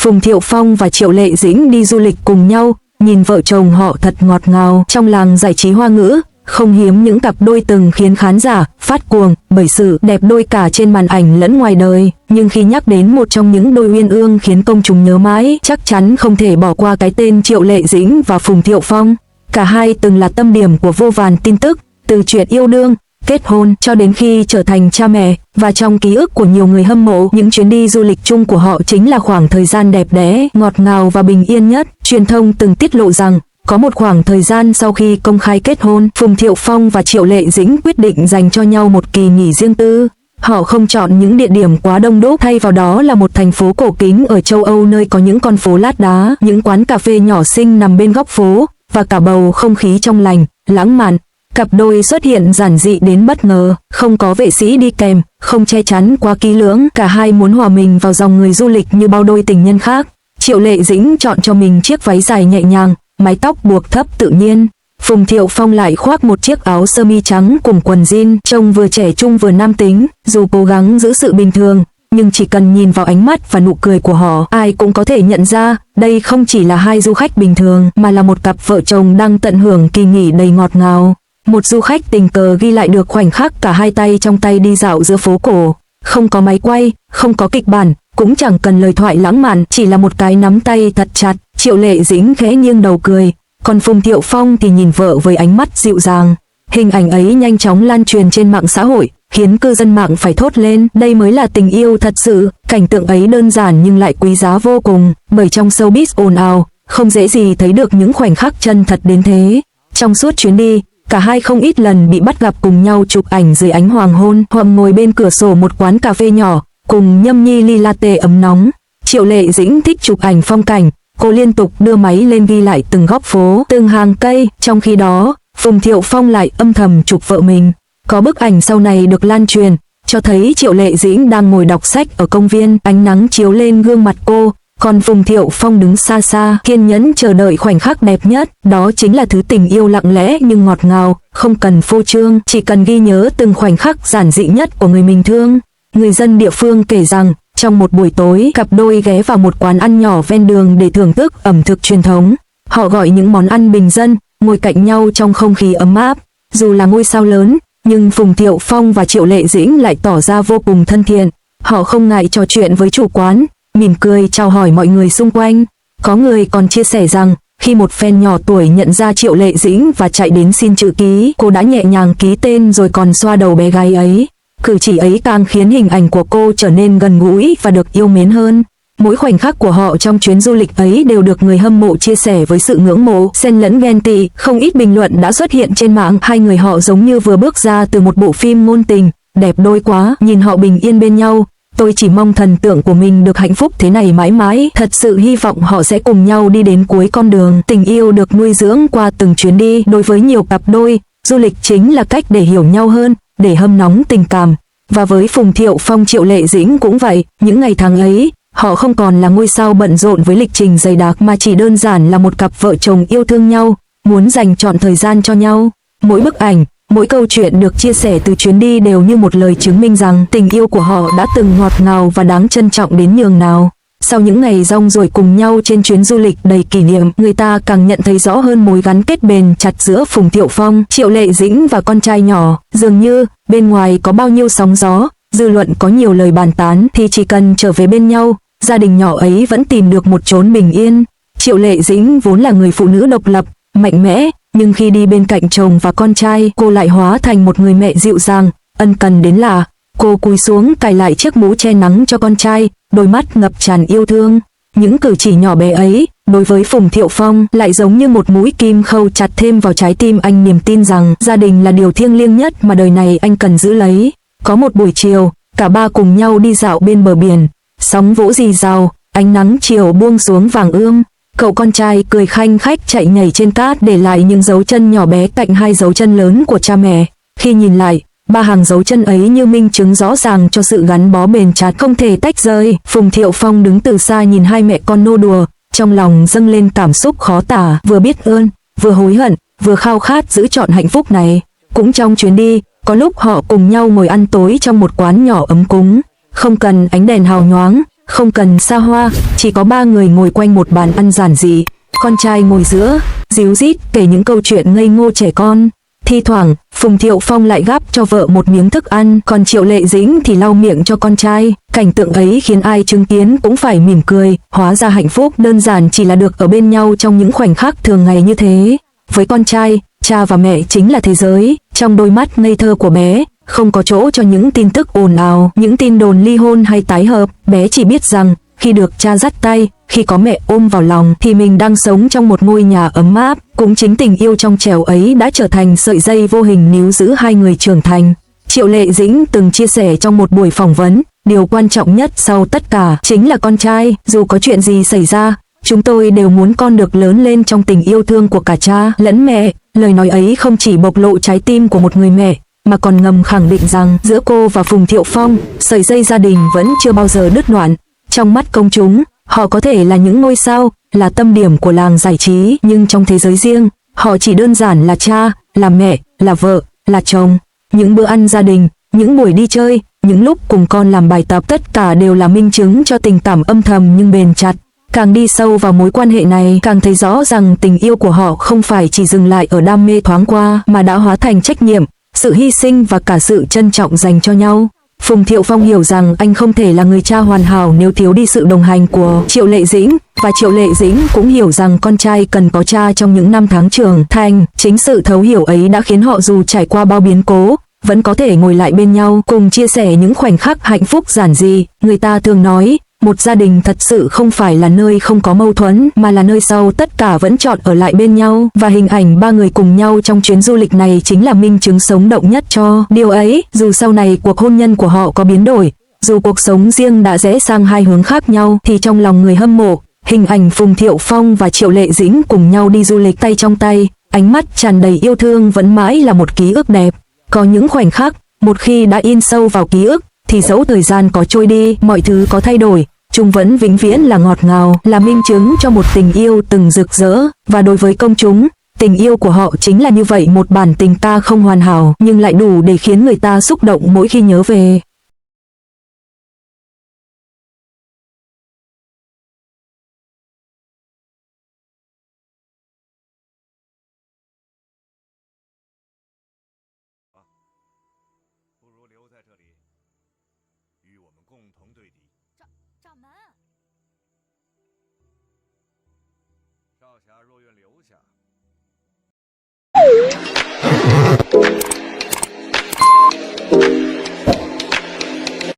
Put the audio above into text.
Phùng Thiệu Phong và Triệu Lệ Dĩnh đi du lịch cùng nhau, nhìn vợ chồng họ thật ngọt ngào. Trong làng giải trí Hoa ngữ, không hiếm những cặp đôi từng khiến khán giả phát cuồng bởi sự đẹp đôi cả trên màn ảnh lẫn ngoài đời. Nhưng khi nhắc đến một trong những đôi uyên ương khiến công chúng nhớ mãi, chắc chắn không thể bỏ qua cái tên Triệu Lệ Dĩnh và Phùng Thiệu Phong. Cả hai từng là tâm điểm của vô vàn tin tức, từ chuyện yêu đương, kết hôn cho đến khi trở thành cha mẹ, và trong ký ức của nhiều người hâm mộ, những chuyến đi du lịch chung của họ chính là khoảng thời gian đẹp đẽ, ngọt ngào và bình yên nhất. Truyền thông từng tiết lộ rằng, có một khoảng thời gian sau khi công khai kết hôn, Phùng Thiệu Phong và Triệu Lệ Dĩnh quyết định dành cho nhau một kỳ nghỉ riêng tư. Họ không chọn những địa điểm quá đông đúc, thay vào đó là một thành phố cổ kính ở châu Âu nơi có những con phố lát đá, những quán cà phê nhỏ xinh nằm bên góc phố, và cả bầu không khí trong lành, lãng mạn. Cặp đôi xuất hiện giản dị đến bất ngờ, không có vệ sĩ đi kèm, không che chắn quá kỹ lưỡng, cả hai muốn hòa mình vào dòng người du lịch như bao đôi tình nhân khác. Triệu Lệ Dĩnh chọn cho mình chiếc váy dài nhẹ nhàng, mái tóc buộc thấp tự nhiên. Phùng Thiệu Phong lại khoác một chiếc áo sơ mi trắng cùng quần jean, trông vừa trẻ trung vừa nam tính. Dù cố gắng giữ sự bình thường, nhưng chỉ cần nhìn vào ánh mắt và nụ cười của họ, ai cũng có thể nhận ra, đây không chỉ là hai du khách bình thường, mà là một cặp vợ chồng đang tận hưởng kỳ nghỉ đầy ngọt ngào. Một du khách tình cờ ghi lại được khoảnh khắc cả hai tay trong tay đi dạo giữa phố cổ. Không có máy quay, không có kịch bản, cũng chẳng cần lời thoại lãng mạn, chỉ là một cái nắm tay thật chặt. Triệu Lệ Dĩnh khẽ nghiêng đầu cười, còn Phùng Thiệu Phong thì nhìn vợ với ánh mắt dịu dàng. Hình ảnh ấy nhanh chóng lan truyền trên mạng xã hội, khiến cư dân mạng phải thốt lên, đây mới là tình yêu thật sự. Cảnh tượng ấy đơn giản nhưng lại quý giá vô cùng, bởi trong showbiz ồn ào, không dễ gì thấy được những khoảnh khắc chân thật đến thế. Trong suốt chuyến đi, cả hai không ít lần bị bắt gặp cùng nhau chụp ảnh dưới ánh hoàng hôn, hoặc ngồi bên cửa sổ một quán cà phê nhỏ, cùng nhâm nhi ly latte ấm nóng. Triệu Lệ Dĩnh thích chụp ảnh phong cảnh, cô liên tục đưa máy lên ghi lại từng góc phố, từng hàng cây, trong khi đó, Phùng Thiệu Phong lại âm thầm chụp vợ mình. Có bức ảnh sau này được lan truyền, cho thấy Triệu Lệ Dĩnh đang ngồi đọc sách ở công viên, ánh nắng chiếu lên gương mặt cô, còn Phùng Thiệu Phong đứng xa xa, kiên nhẫn chờ đợi khoảnh khắc đẹp nhất. Đó chính là thứ tình yêu lặng lẽ nhưng ngọt ngào, không cần phô trương, chỉ cần ghi nhớ từng khoảnh khắc giản dị nhất của người mình thương. Người dân địa phương kể rằng, trong một buổi tối, cặp đôi ghé vào một quán ăn nhỏ ven đường để thưởng thức ẩm thực truyền thống. Họ gọi những món ăn bình dân, ngồi cạnh nhau trong không khí ấm áp. Dù là ngôi sao lớn, nhưng Phùng Thiệu Phong và Triệu Lệ Dĩnh lại tỏ ra vô cùng thân thiện. Họ không ngại trò chuyện với chủ quán, mỉm cười chào hỏi mọi người xung quanh. Có người còn chia sẻ rằng, khi một fan nhỏ tuổi nhận ra Triệu Lệ Dĩnh và chạy đến xin chữ ký, cô đã nhẹ nhàng ký tên rồi còn xoa đầu bé gái ấy. Cử chỉ ấy càng khiến hình ảnh của cô trở nên gần gũi và được yêu mến hơn. Mỗi khoảnh khắc của họ trong chuyến du lịch ấy đều được người hâm mộ chia sẻ với sự ngưỡng mộ, xen lẫn ghen tị. Không ít bình luận đã xuất hiện trên mạng, hai người họ giống như vừa bước ra từ một bộ phim ngôn tình, đẹp đôi quá, nhìn họ bình yên bên nhau. Tôi chỉ mong thần tượng của mình được hạnh phúc thế này mãi mãi, thật sự hy vọng họ sẽ cùng nhau đi đến cuối con đường. Tình yêu được nuôi dưỡng qua từng chuyến đi, đối với nhiều cặp đôi, du lịch chính là cách để hiểu nhau hơn, để hâm nóng tình cảm. Và với Phùng Thiệu Phong Triệu Lệ Dĩnh cũng vậy, những ngày tháng ấy, họ không còn là ngôi sao bận rộn với lịch trình dày đặc mà chỉ đơn giản là một cặp vợ chồng yêu thương nhau, muốn dành trọn thời gian cho nhau. Mỗi bức ảnh, mỗi câu chuyện được chia sẻ từ chuyến đi đều như một lời chứng minh rằng tình yêu của họ đã từng ngọt ngào và đáng trân trọng đến nhường nào. Sau những ngày rong ruổi cùng nhau trên chuyến du lịch đầy kỷ niệm, người ta càng nhận thấy rõ hơn mối gắn kết bền chặt giữa Phùng Thiệu Phong, Triệu Lệ Dĩnh và con trai nhỏ. Dường như, bên ngoài có bao nhiêu sóng gió, dư luận có nhiều lời bàn tán, thì chỉ cần trở về bên nhau, gia đình nhỏ ấy vẫn tìm được một chốn bình yên. Triệu Lệ Dĩnh vốn là người phụ nữ độc lập, mạnh mẽ, nhưng khi đi bên cạnh chồng và con trai, cô lại hóa thành một người mẹ dịu dàng, ân cần đến lạ. Cô cúi xuống cài lại chiếc mũ che nắng cho con trai, đôi mắt ngập tràn yêu thương. Những cử chỉ nhỏ bé ấy, đối với Phùng Thiệu Phong, lại giống như một mũi kim khâu chặt thêm vào trái tim anh niềm tin rằng gia đình là điều thiêng liêng nhất mà đời này anh cần giữ lấy. Có một buổi chiều, cả ba cùng nhau đi dạo bên bờ biển. Sóng vỗ rì rào, ánh nắng chiều buông xuống vàng ươm. Cậu con trai cười khanh khách chạy nhảy trên cát, để lại những dấu chân nhỏ bé cạnh hai dấu chân lớn của cha mẹ. Khi nhìn lại, ba hàng dấu chân ấy như minh chứng rõ ràng cho sự gắn bó bền chặt không thể tách rời. Phùng Thiệu Phong đứng từ xa nhìn hai mẹ con nô đùa, trong lòng dâng lên cảm xúc khó tả, vừa biết ơn, vừa hối hận, vừa khao khát giữ trọn hạnh phúc này. Cũng trong chuyến đi, có lúc họ cùng nhau ngồi ăn tối trong một quán nhỏ ấm cúng. Không cần ánh đèn hào nhoáng, không cần xa hoa, chỉ có ba người ngồi quanh một bàn ăn giản dị. Con trai ngồi giữa, díu dít kể những câu chuyện ngây ngô trẻ con. Thi thoảng, Phùng Thiệu Phong lại gắp cho vợ một miếng thức ăn, còn Triệu Lệ Dĩnh thì lau miệng cho con trai. Cảnh tượng ấy khiến ai chứng kiến cũng phải mỉm cười, hóa ra hạnh phúc đơn giản chỉ là được ở bên nhau trong những khoảnh khắc thường ngày như thế. Với con trai, cha và mẹ chính là thế giới, trong đôi mắt ngây thơ của bé, không có chỗ cho những tin tức ồn ào, những tin đồn ly hôn hay tái hợp. Bé chỉ biết rằng, khi được cha dắt tay, khi có mẹ ôm vào lòng thì mình đang sống trong một ngôi nhà ấm áp. Cũng chính tình yêu trong trẻo ấy đã trở thành sợi dây vô hình níu giữ hai người trưởng thành. Triệu Lệ Dĩnh từng chia sẻ trong một buổi phỏng vấn, điều quan trọng nhất sau tất cả chính là con trai. Dù có chuyện gì xảy ra, chúng tôi đều muốn con được lớn lên trong tình yêu thương của cả cha lẫn mẹ. Lời nói ấy không chỉ bộc lộ trái tim của một người mẹ, mà còn ngầm khẳng định rằng giữa cô và Phùng Thiệu Phong, sợi dây gia đình vẫn chưa bao giờ đứt đoạn. Trong mắt công chúng, họ có thể là những ngôi sao, là tâm điểm của làng giải trí, nhưng trong thế giới riêng, họ chỉ đơn giản là cha, là mẹ, là vợ, là chồng. Những bữa ăn gia đình, những buổi đi chơi, những lúc cùng con làm bài tập, tất cả đều là minh chứng cho tình cảm âm thầm nhưng bền chặt. Càng đi sâu vào mối quan hệ này, càng thấy rõ rằng tình yêu của họ không phải chỉ dừng lại ở đam mê thoáng qua, mà đã hóa thành trách nhiệm, sự hy sinh và cả sự trân trọng dành cho nhau. Phùng Thiệu Phong hiểu rằng anh không thể là người cha hoàn hảo nếu thiếu đi sự đồng hành của Triệu Lệ Dĩnh, và Triệu Lệ Dĩnh cũng hiểu rằng con trai cần có cha trong những năm tháng trưởng thành. Chính sự thấu hiểu ấy đã khiến họ dù trải qua bao biến cố, vẫn có thể ngồi lại bên nhau cùng chia sẻ những khoảnh khắc hạnh phúc giản dị. Người ta thường nói, một gia đình thật sự không phải là nơi không có mâu thuẫn, mà là nơi sau tất cả vẫn chọn ở lại bên nhau, và hình ảnh ba người cùng nhau trong chuyến du lịch này chính là minh chứng sống động nhất cho điều ấy. Dù sau này cuộc hôn nhân của họ có biến đổi, dù cuộc sống riêng đã rẽ sang hai hướng khác nhau, thì trong lòng người hâm mộ, hình ảnh Phùng Thiệu Phong và Triệu Lệ Dĩnh cùng nhau đi du lịch tay trong tay, ánh mắt tràn đầy yêu thương vẫn mãi là một ký ức đẹp. Có những khoảnh khắc, một khi đã in sâu vào ký ức, thì dẫu thời gian có trôi đi, mọi thứ có thay đổi, chúng vẫn vĩnh viễn là ngọt ngào, là minh chứng cho một tình yêu từng rực rỡ. Và đối với công chúng, tình yêu của họ chính là như vậy, một bản tình ca không hoàn hảo, nhưng lại đủ để khiến người ta xúc động mỗi khi nhớ về.